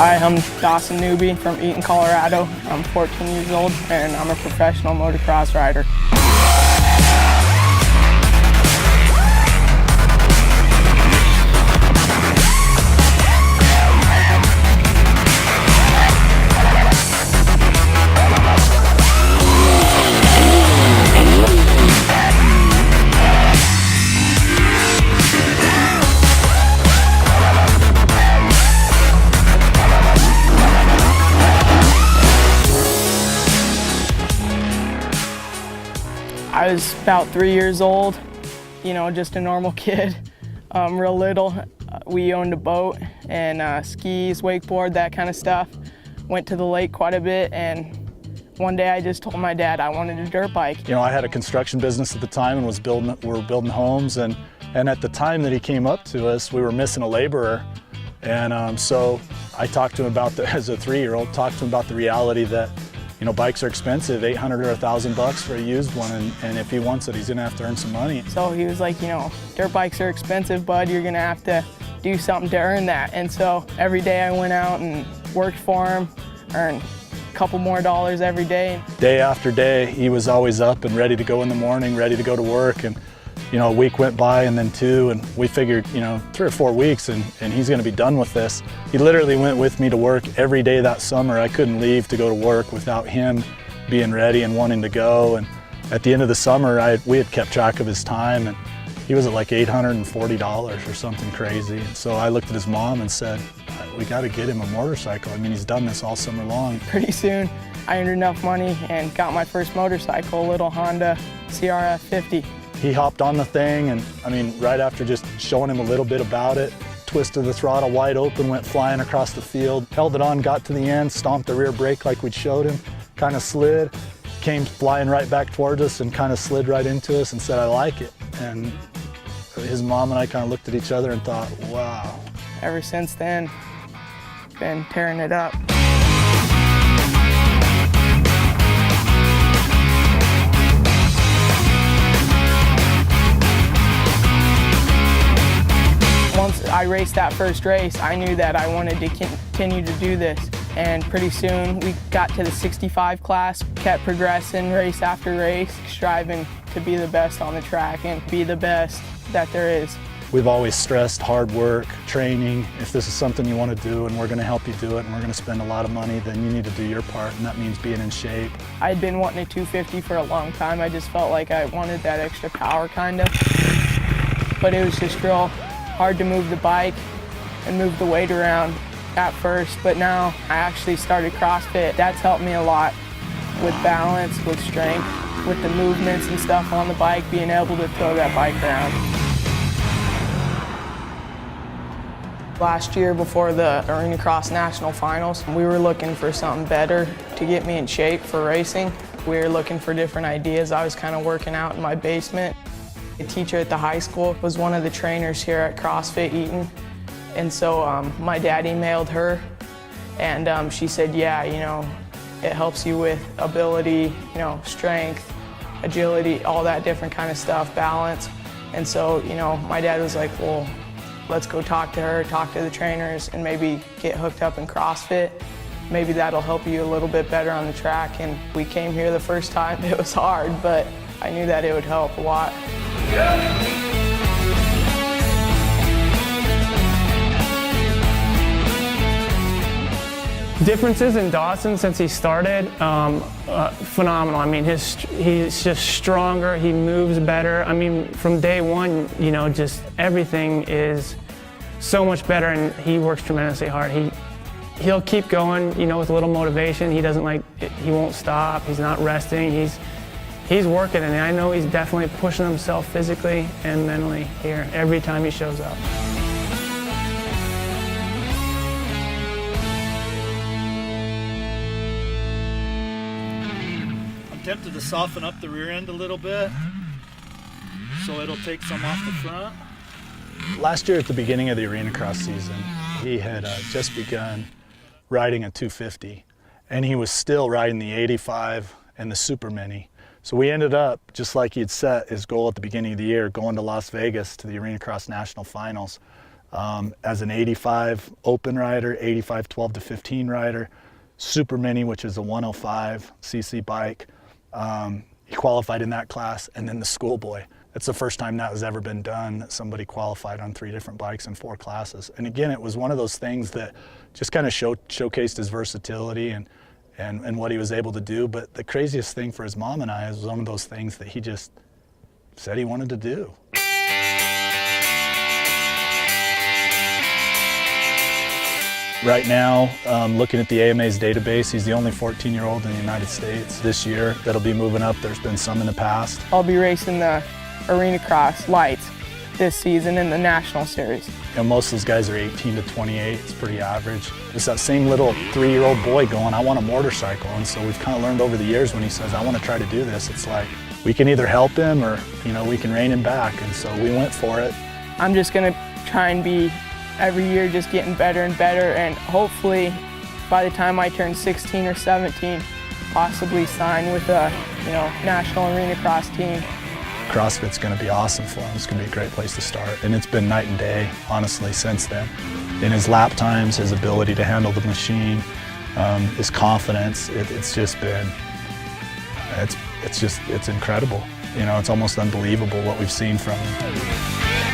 Hi, I'm Dawson Newby from Eaton, Colorado. I'm 14 years old and I'm a professional motocross rider. I was about 3 years old, you know, just a normal kid, real little. We owned a boat and skis, wakeboard, that kind of stuff. Went to the lake quite a bit, and one day I just told my dad I wanted a dirt bike. You know, I had a construction business at the time and we were building homes, and at the time that he came up to us, we were missing a laborer. And so I talked to him about, as a 3-year-old, talked to him about the reality that, you know, bikes are expensive, $800 or $1,000 for a used one, and if he wants it, he's gonna have to earn some money. So he was like, you know, dirt bikes are expensive, bud, you're gonna have to do something to earn that. And so every day I went out and worked for him, earned a couple more dollars every day. Day after day, he was always up and ready to go in the morning, ready to go to work, and you know, a week went by and then 2, and we figured, you know, 3 or 4 weeks and he's gonna be done with this. He literally went with me to work every day that summer. I couldn't leave to go to work without him being ready and wanting to go. And at the end of the summer, we had kept track of his time, and he was at like $840 or something crazy. And so I looked at his mom and said, we gotta get him a motorcycle. I mean, he's done this all summer long. Pretty soon, I earned enough money and got my first motorcycle, a little Honda CRF 50. He hopped on the thing, and I mean, right after just showing him a little bit about it, twisted the throttle wide open, went flying across the field, held it on, got to the end, stomped the rear brake like we'd showed him, kind of slid, came flying right back towards us and kind of slid right into us and said, I like it. And his mom and I kind of looked at each other and thought, wow. Ever since then, been tearing it up. Once I raced that first race, I knew that I wanted to continue to do this. And pretty soon we got to the 65 class, kept progressing race after race, striving to be the best on the track and be the best that there is. We've always stressed hard work, training. If this is something you want to do and we're going to help you do it and we're going to spend a lot of money, then you need to do your part, and that means being in shape. I'd been wanting a 250 for a long time. I just felt like I wanted that extra power kind of. But it was just real hard to move the bike and move the weight around at first, but now I actually started CrossFit. That's helped me a lot with balance, with strength, with the movements and stuff on the bike, being able to throw that bike around. Last year, before the Arena Cross National Finals, we were looking for something better to get me in shape for racing. We were looking for different ideas. I was kind of working out in my basement. A teacher at the high school was one of the trainers here at CrossFit Eaton. And so my dad emailed her, and she said, yeah, you know, it helps you with ability, you know, strength, agility, all that different kind of stuff, balance. And so, you know, my dad was like, well, let's go talk to her, talk to the trainers, and maybe get hooked up in CrossFit. Maybe that'll help you a little bit better on the track. And we came here the first time. It was hard, but I knew that it would help a lot. Differences in Dawson since he started, phenomenal. I mean, he's just stronger, he moves better. I mean, from day one, you know, just everything is so much better, and he works tremendously hard. He'll keep going, you know, with a little motivation. He won't stop, he's not resting, he's working, and I know he's definitely pushing himself physically and mentally here every time he shows up. Tempted to soften up the rear end a little bit so it'll take some off the front. Last year at the beginning of the Arena Cross season, he had just begun riding a 250, and he was still riding the 85 and the Super Mini. So we ended up, just like he had set his goal at the beginning of the year, going to Las Vegas to the Arena Cross National Finals. as an 85 open rider, 85 12 to 15 rider, Super Mini, which is a 105 cc bike. He qualified in that class, and then the schoolboy. It's the first time that has ever been done, that somebody qualified on 3 different bikes in 4 classes. And again, it was one of those things that just kind of showcased his versatility and what he was able to do. But the craziest thing for his mom and I is one of those things that he just said he wanted to do. Right now, looking at the AMA's database, he's the only 14-year-old in the United States this year that'll be moving up. There's been some in the past. I'll be racing the Arena Cross Lights this season in the National Series. You know, most of those guys are 18 to 28. It's pretty average. It's that same little 3-year-old boy going, I want a motorcycle. And so we've kind of learned over the years when he says, I want to try to do this, it's like we can either help him or, you know, we can rein him back. And so we went for it. I'm just going to try and be every year just getting better and better, and hopefully by the time I turn 16 or 17, possibly sign with a national arena cross team. CrossFit's going to be awesome for him. It's going to be a great place to start. And it's been night and day, honestly, since then. In his lap times, his ability to handle the machine, his confidence, it's just been, it's incredible. You know, it's almost unbelievable what we've seen from him.